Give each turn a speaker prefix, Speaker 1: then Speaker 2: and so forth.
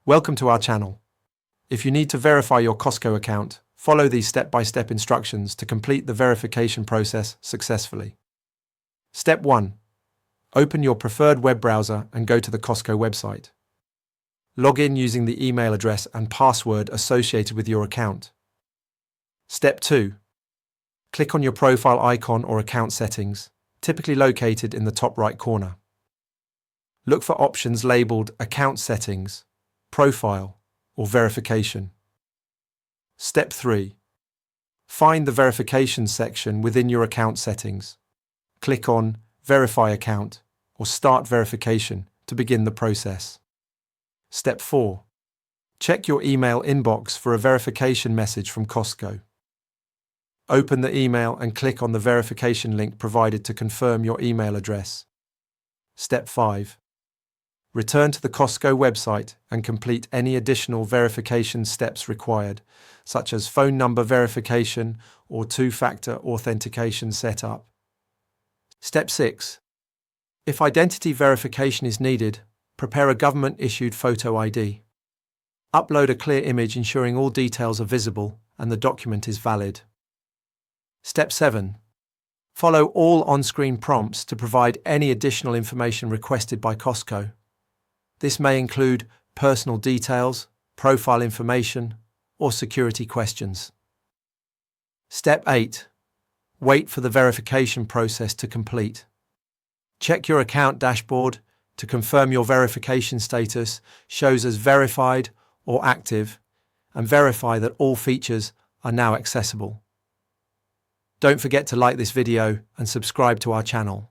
Speaker 1: Welcome to our channel. If you need to verify your Costco account, follow these step-by-step instructions to complete the verification process successfully. Step 1. Open your preferred web browser and go to the Costco website. Log in using the email address and password associated with your account. Step 2. Click on your profile icon or account settings, typically located in the top right corner. Look for options labeled Account Settings, Profile, or Verification. Step 3. Find the Verification section within your account settings. Click on Verify Account or Start Verification to begin the process. Step 4. Check your email inbox for a verification message from Costco. Open the email and click on the verification link provided to confirm your email address. Step 5. Return to the Costco website and complete any additional verification steps required, such as phone number verification or two-factor authentication setup. Step 6. If identity verification is needed, prepare a government-issued photo ID. Upload a clear image ensuring all details are visible and the document is valid. Step 7. Follow all on-screen prompts to provide any additional information requested by Costco. This may include personal details, profile information, or security questions. Step 8. Wait for the verification process to complete. Check your account dashboard to confirm your verification status shows as verified or active, and verify that all features are now accessible. Don't forget to like this video and subscribe to our channel.